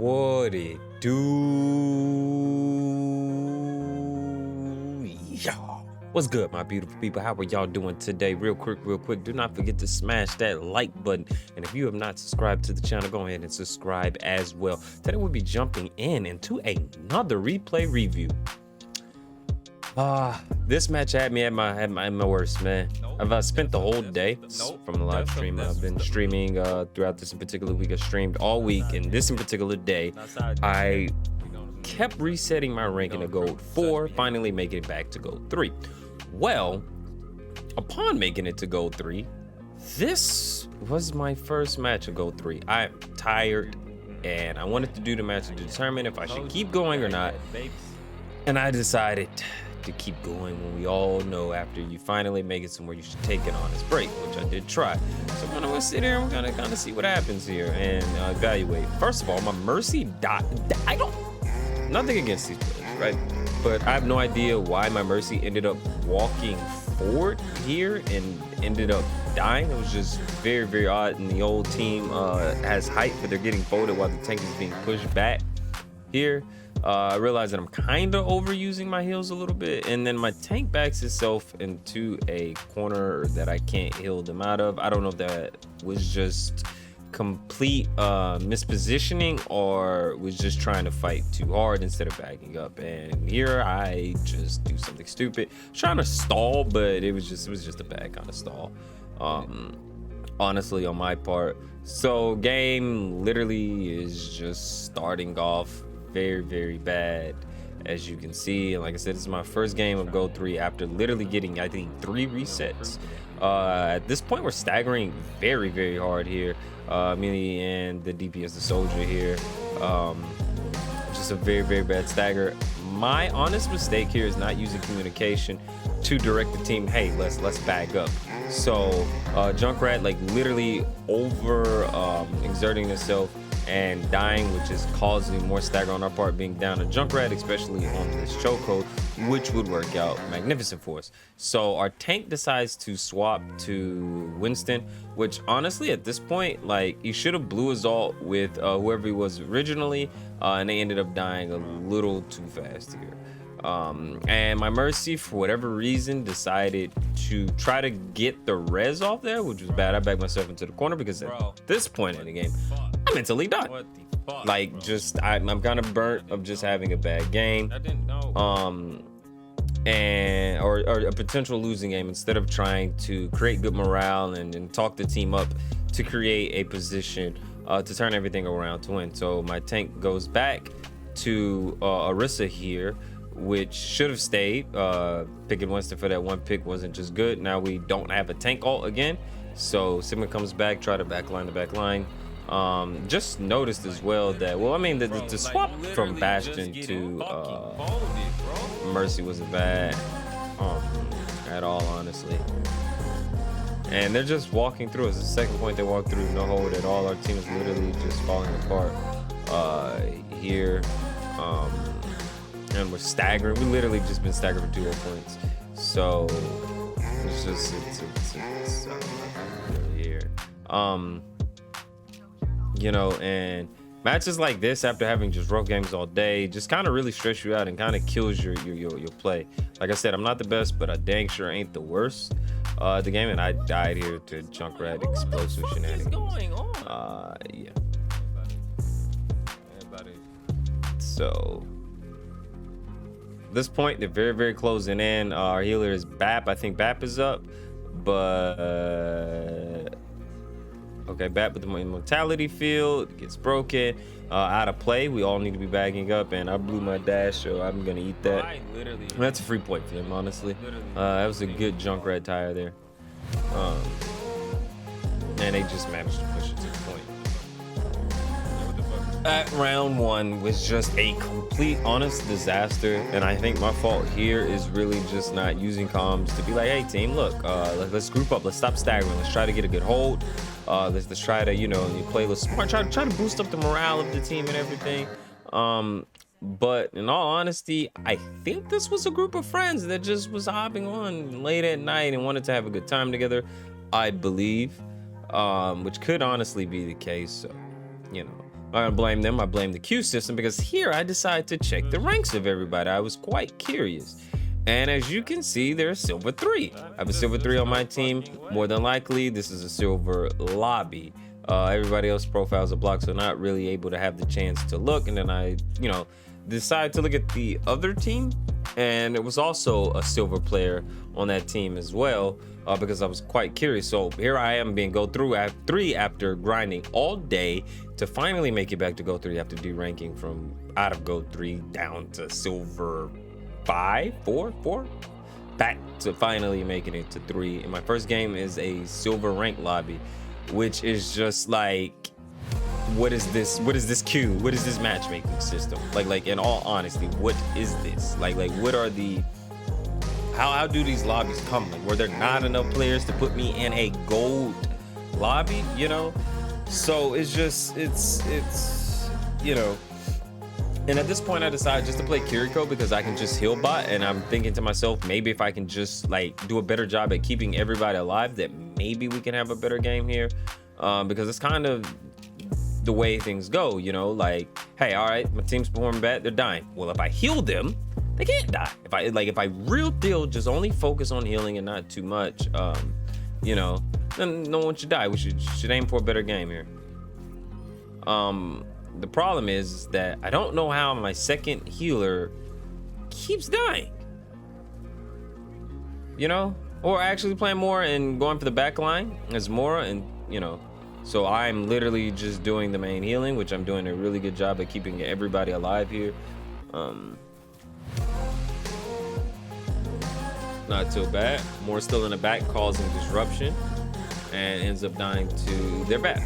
What it do? Y'all, what's good, my beautiful people? How are y'all doing today? Real quick, do not forget to smash that like button. And if you have not subscribed to the channel, go ahead and subscribe as well. Today we'll be jumping into another replay review. This match had me at my worst, man. I've spent the whole day from the live stream. I've been streaming throughout this in particular week. I streamed all week, and this in particular day, I kept resetting my ranking to gold 4, finally making it back to gold 3. Well, upon making it to gold 3, this was my first match of gold 3. I'm tired, and I wanted to do the match to determine if I should keep going or not. And I decided to keep going when we all know after you finally make it somewhere you should take an honest break, which I did try. So I'm gonna sit here and we're gonna kind of see what happens here and evaluate. First of all, my Mercy died. Nothing against these players, right? But I have no idea why my Mercy ended up walking forward here and ended up dying. It was just very odd. And the old team has height, but they're getting folded while the tank is being pushed back here. I realize that I'm kind of overusing my heals a little bit, and then my tank backs itself into a corner that I can't heal them out of. I don't know if that was just complete mispositioning or was just trying to fight too hard instead of backing up. And here I just do something stupid, trying to stall, but it was just a bad kind of stall, honestly, on my part. So game literally is just starting off very bad, as you can see. And like I said, this is my first game of gold 3 after literally getting, I think, 3 resets. At this point we're staggering very hard here, me and the DPS, the soldier here. Just a very bad stagger. My honest mistake here is not using communication to direct the team, hey, let's back up. So Junkrat like literally over exerting itself and dying, which is causing more stagger on our part, being down a Junkrat, especially on this chokehold, which would work out magnificent for us. So our tank decides to swap to Winston, which honestly at this point, like, he should have blew his ult with whoever he was originally, and they ended up dying a little too fast here. And my Mercy, for whatever reason, decided to try to get the res off there, which was bad. I backed myself into the corner because at this point in the game, I'm mentally done. Like, just I'm kind of burnt of just having a bad game, and or a potential losing game, instead of trying to create good morale and talk the team up to create a position to turn everything around to win. So my tank goes back to Orisa here, which should have stayed. Picking Winston for that one pick wasn't just good. Now we don't have a tank ult again, so Sigma comes back, try to backline the backline. Just noticed as well that, well, I mean, the swap from Bastion to Mercy wasn't bad at all, honestly. And they're just walking through. It's the second point they walked through, no hold at all. Our team is literally just falling apart here. And we're staggering. We literally just been staggered for 2 points. So it's just it's really here. You know, and matches like this, after having just rough games all day, just kind of really stress you out and kind of kills your play. Like I said, I'm not the best, but I dang sure ain't the worst at the game. And I died here to Junkrat explosive shenanigans. What is going on? Yeah. So at this point, they're very closing in. Our healer is Bap. I think Bap is up, but okay, Bap with the immortality field gets broken, out of play. We all need to be bagging up, and I blew my dash, so I'm gonna eat that. That's a free point for him, honestly. That was a good Junkrat tire there, and they just managed to push it to the point. At round 1 was just a complete honest disaster, and I think my fault here is really just not using comms to be like, hey team, look, let's group up, let's stop staggering, let's try to get a good hold, let's try to, you know, you play a little smart, try to boost up the morale of the team and everything. But in all honesty, I think this was a group of friends that just was hopping on late at night and wanted to have a good time together, I believe, which could honestly be the case. So, you know, I don't blame them. I blame the queue system, because here I decided to check the ranks of everybody. I was quite curious. And as you can see, there's silver 3. I have a silver 3 on my team. More than likely, this is a silver lobby. Everybody else's profiles are blocked, so not really able to have the chance to look. And then I, decided to look at the other team, and it was also a silver player on that team as well, because I was quite curious. So here I am being go through at 3 after grinding all day to finally make it back to go 3 after deranking from out of go 3 down to silver 5, 4, back to finally making it to 3. And my first game is a silver rank lobby, which is just like, what is this queue? What is this matchmaking system? Like in all honesty, what is this? Like what are the, how do these lobbies come? Like, were there not enough players to put me in a gold lobby, So it's just, it's and at this point I decided just to play Kiriko because I can just heal bot, and I'm thinking to myself, maybe if I can just like do a better job at keeping everybody alive, that maybe we can have a better game here, because it's kind of the way things go, like, hey, all right, my team's performing bad, they're dying. Well, if I heal them, they can't die. If I real deal just only focus on healing and not too much, then no one should die. We should aim for a better game here. The problem is that I don't know how my second healer keeps dying, or actually playing more and going for the back line as Mora, and so I'm literally just doing the main healing, which I'm doing a really good job at keeping everybody alive here. Not too bad. More still in the back causing disruption and ends up dying to their back.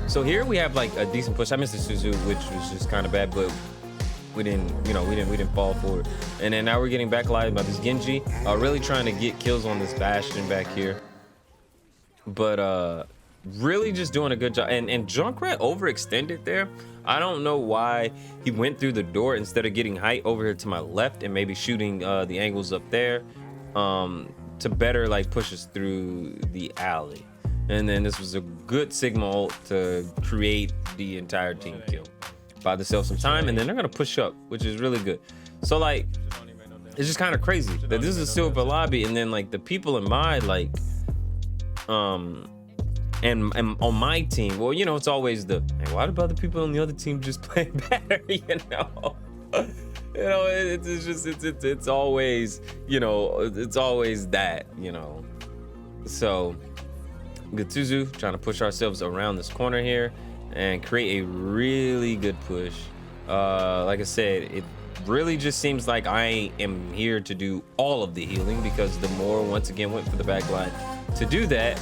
So here we have like a decent push. I missed the Suzu, which was just kind of bad, but we didn't fall for it. And then now we're getting backlighted by this Genji, really trying to get kills on this Bastion back here. But really just doing a good job. And Junkrat overextended there. I don't know why he went through the door instead of getting height over here to my left and maybe shooting the angles up there to better like push us through the alley. And then this was a good Sigma ult to create the entire team kill. Buy themselves some time, and then they're gonna push up, which is really good. So like, it's just kind of crazy that this is a silver lobby, and then like the people in my like, and on my team, well, it's always the, hey, why do other people on the other team just play better? It's always, it's always that, So Gattuzu trying to push ourselves around this corner here and create a really good push. Like I said, it really just seems like I am here to do all of the healing, because the Moore once again went for the back line to do that,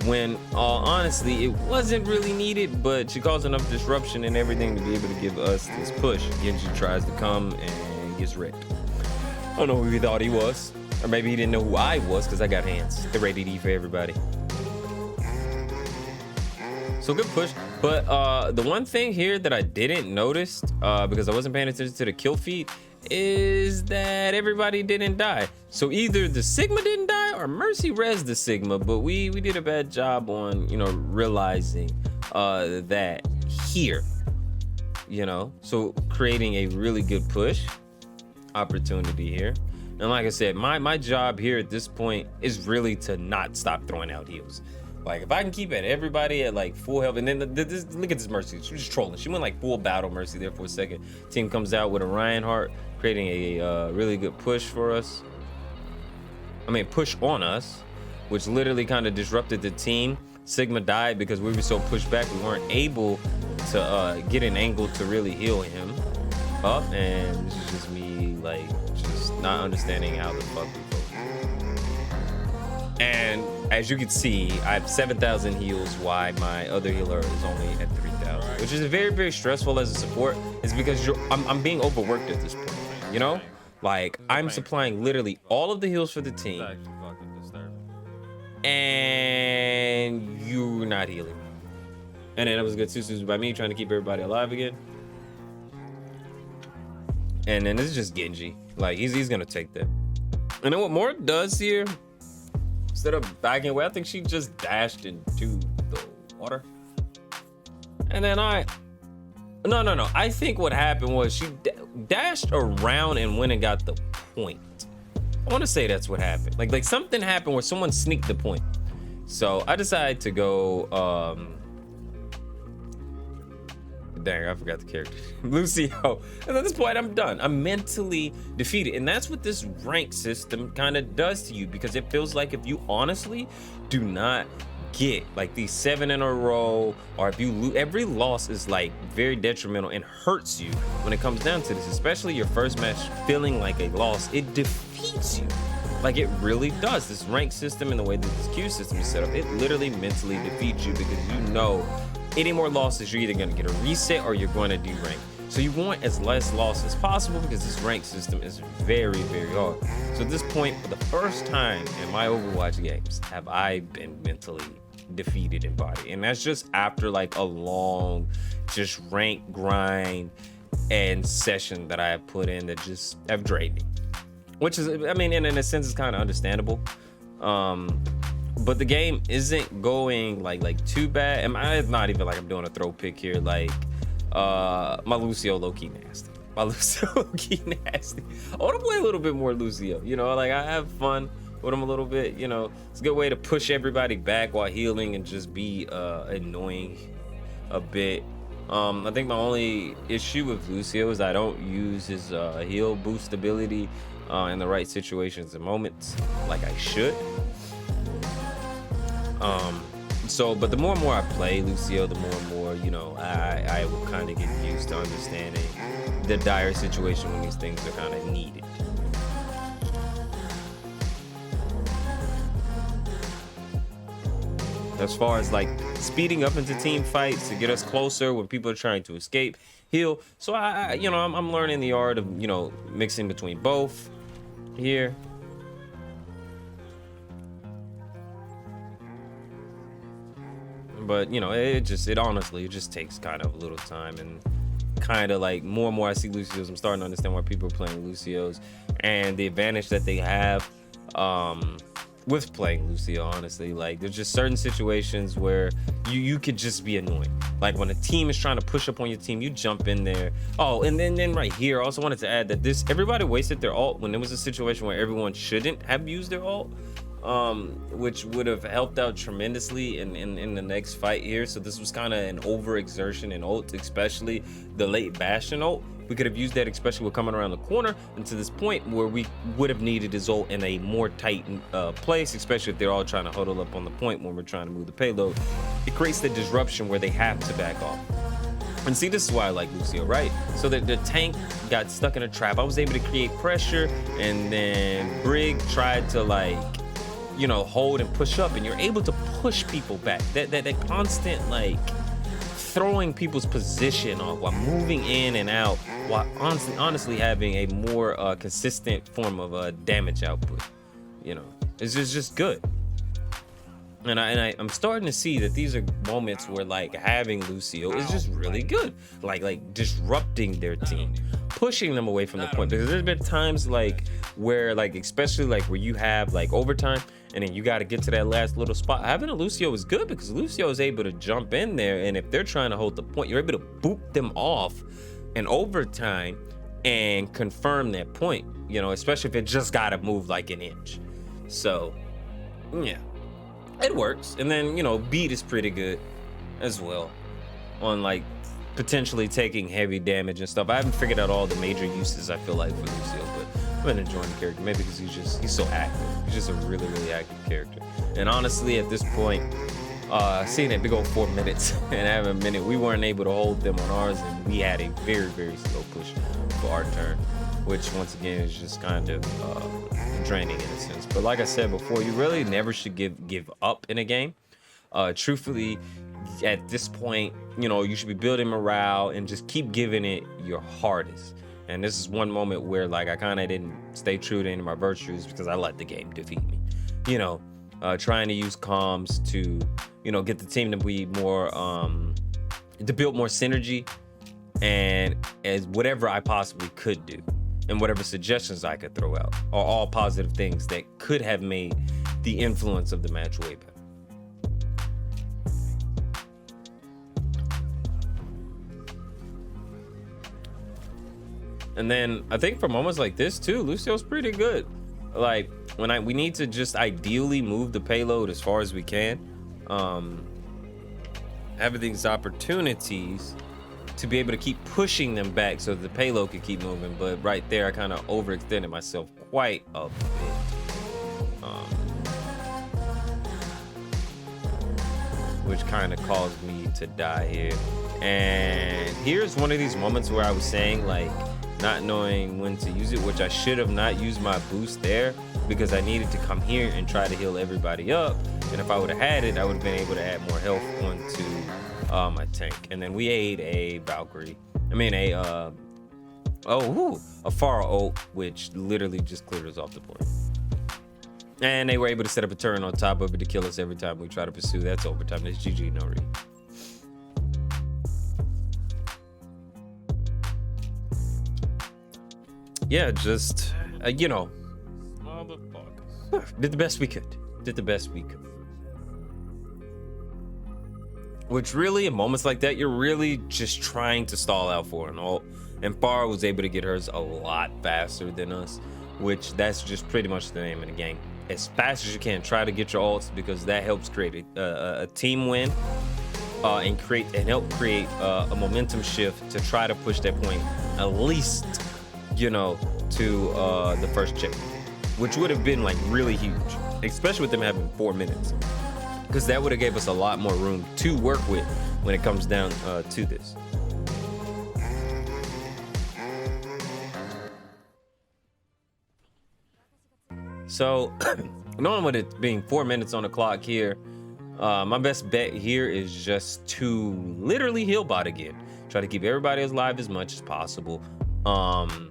when honestly it wasn't really needed, but she caused enough disruption and everything to be able to give us this push. Genji tries to come and gets wrecked. I don't know who he thought he was, or maybe he didn't know who I was, because I got hands. They're rated E for everybody. So good push, but the one thing here that I didn't notice, because I wasn't paying attention to the kill feed, is that everybody didn't die. So either the Sigma didn't die or Mercy res the Sigma, but we did a bad job on realizing that here, so creating a really good push opportunity here. And like I said, my job here at this point is really to not stop throwing out heals. Like, if I can keep everybody at like full health, and then look at this Mercy. She was just trolling. She went like full battle Mercy there for a second. Team comes out with a Reinhardt, creating a really good push for us. Push on us, which literally kind of disrupted the team. Sigma died because we were so pushed back, we weren't able to get an angle to really heal him up. And this is just me, like, just not understanding how the fuck we go. And as you can see, I have 7,000 heals, while my other healer is only at 3,000, which is very, very stressful as a support. It's because I'm being overworked at this point, Like, I'm supplying literally all of the heals for the team, and you're not healing. And then it was good Susus by me trying to keep everybody alive again. And then this is just Genji. Like, he's gonna take that. And then what Moore does here, instead of backing away, I think she just dashed into the water. And then no. I think what happened was she dashed around and went and got the point. I want to say that's what happened. Like something happened where someone sneaked the point. So I decided to go, dang, I forgot the character. Lucio. And at this point, I'm done. I'm mentally defeated. And that's what this rank system kind of does to you, because it feels like if you honestly do not get like these 7 in a row, or if you lose, every loss is like very detrimental and hurts you when it comes down to this, especially your first match feeling like a loss. It defeats you. Like it really does. This rank system and the way that this queue system is set up, it literally mentally defeats you, because you know any more losses, you're either going to get a reset or you're going to derank. So you want as less loss as possible, because this rank system is very, very hard. So at this point, for the first time in my Overwatch games, have I been mentally defeated in body. And that's just after like a long just rank grind and session that I have put in that just have drained me. Which is, I mean, in a sense, it's kind of understandable. But the game isn't going like too bad. And it's not even like I'm doing a throw pick here. Like my Lucio low-key nasty. My Lucio low-key nasty. I want to play a little bit more Lucio. You know, like I have fun with him a little bit. You know, it's a good way to push everybody back while healing and just be annoying a bit. I think my only issue with Lucio is I don't use his heal boost ability in the right situations and moments like I should. But the more and more I play Lucio, the more and more, you know, I will kind of get used to understanding the dire situation when these things are kind of needed. As far as like speeding up into team fights to get us closer when people are trying to escape, heal. So I'm learning the art of, you know, mixing between both here. But you know, it honestly just takes kind of a little time, and kind of like more and more I see Lucios, I'm starting to understand why people are playing Lucios and the advantage that they have with playing Lucio. Honestly, like there's just certain situations where you could just be annoying. Like when a team is trying to push up on your team, you jump in there. Oh, and then right here, I also wanted to add that everybody wasted their ult when there was a situation where everyone shouldn't have used their ult. Which would have helped out tremendously in the next fight here. So this was kind of an overexertion in ult, especially the late Bastion ult. We could have used that, especially with coming around the corner, and to this point where we would have needed his ult in a more tight place, especially if they're all trying to huddle up on the point when we're trying to move the payload. It creates the disruption where they have to back off. And see, this is why I like Lucio, right? So that the tank got stuck in a trap. I was able to create pressure, and then Brig tried to like, you know, hold and push up, and you're able to push people back. That constant like throwing people's position off while moving in and out, while honestly having a more consistent form of damage output. You know, it's just good. And I'm starting to see that these are moments where like having Lucio is just really good, like disrupting their team, pushing them away from the point. Because there's been times like where like, especially like where you have like overtime and then you got to get to that last little spot. Having a Lucio is good because Lucio is able to jump in there, and if they're trying to hold the point, you're able to boop them off in overtime and confirm that point, you know, especially if it just got to move like an inch. So yeah, it works. And then, you know, beat is pretty good as well on like potentially taking heavy damage and stuff. I haven't figured out all the major uses I feel like for Lucio, but I've been enjoying the character, maybe because he's so active. He's just a really, really active character. And honestly, at this point, seeing that big old 4 minutes and having a minute, we weren't able to hold them on ours, and we had a very, very slow push for our turn, which once again is just kind of draining in a sense. But like I said before, you really never should give up in a game. Truthfully, at this point, you know, you should be building morale and just keep giving it your hardest. And this is one moment where like I kind of didn't stay true to any of my virtues because I let the game defeat me. You know, trying to use comms to, you know, get the team to be more to build more synergy, and as whatever I possibly could do and whatever suggestions I could throw out are all positive things that could have made the influence of the match way better. And then I think for moments like this too, Lucio's pretty good. Like when we need to just ideally move the payload as far as we can, having these opportunities to be able to keep pushing them back so that the payload can keep moving. But right there, I kind of overextended myself quite a bit. Which kind of caused me to die here. And here's one of these moments where I was saying, like, not knowing when to use it, which I should have not used my boost there because I needed to come here and try to heal everybody up. And if I would have had it, I would have been able to add more health onto my tank. And then we ate a Valkyrie. I mean, a Pharaoh ult, which literally just cleared us off the board. And they were able to set up a turret on top of it to kill us every time we try to pursue. That's overtime. That's GG, no read. Yeah, just, you know, did the best we could. Did the best we could. Which really, in moments like that, you're really just trying to stall out for an ult. And Pharaoh was able to get hers a lot faster than us, which that's just pretty much the name of the game. As fast as you can, try to get your ults because that helps create a team win and help create a momentum shift to try to push that point at least, you know, to the first check, which would have been like really huge, especially with them having 4 minutes, because that would have gave us a lot more room to work with when it comes down to this. So, knowing with it being 4 minutes on the clock here, my best bet here is just to literally heal bot again. Try to keep everybody alive as much as possible, and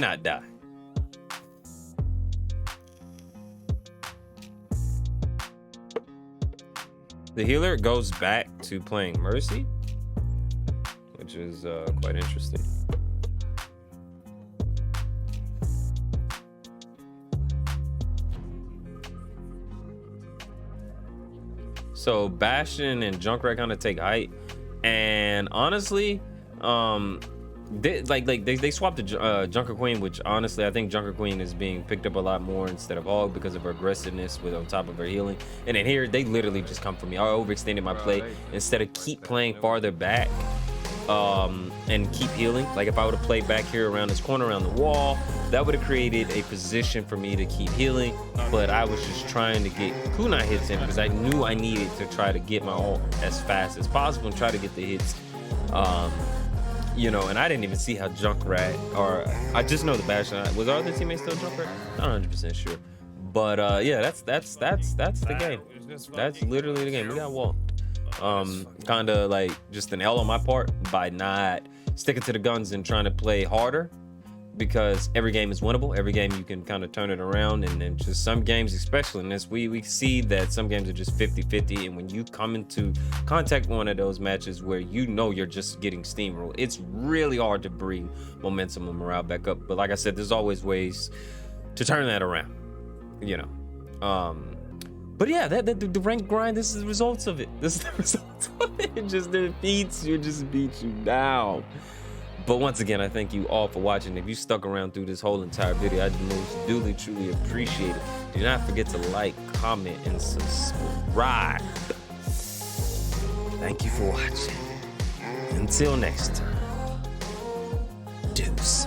not die. The healer goes back to playing Mercy, which is quite interesting. So Bastion and Junkrat kind of take height, and honestly, they swapped the Junker Queen, which honestly I think Junker Queen is being picked up a lot more instead of Hog because of her aggressiveness with on top of her healing. And then here they literally just come for me. I overextended my play instead of keep playing farther back and keep healing. Like if I would have played back here around this corner around the wall, that would have created a position for me to keep healing. But I was just trying to get kunai hits in because I knew I needed to try to get my ult as fast as possible and try to get the hits. You know, and I didn't even see how Junkrat, or I just know the Bastion. Was our other teammate still Junkrat? Not 100% sure. But yeah, that's the game. That's literally the game. We got walked. Kind of like just an L on my part by not sticking to the guns and trying to play harder, because every game is winnable. Every game you can kind of turn it around, and then just some games, especially in this, we see that some games are just 50-50, and when you come into contact one of those matches where you know you're just getting steamrolled, it's really hard to bring momentum and morale back up. But like I said, there's always ways to turn that around, you know. But yeah, the rank grind, this is the results of it. This is the results of it. It just defeats you, just beats you down. But once again, I thank you all for watching. If you stuck around through this whole entire video, I most duly, truly appreciate it. Do not forget to like, comment, and subscribe. Thank you for watching. Until next time, deuce.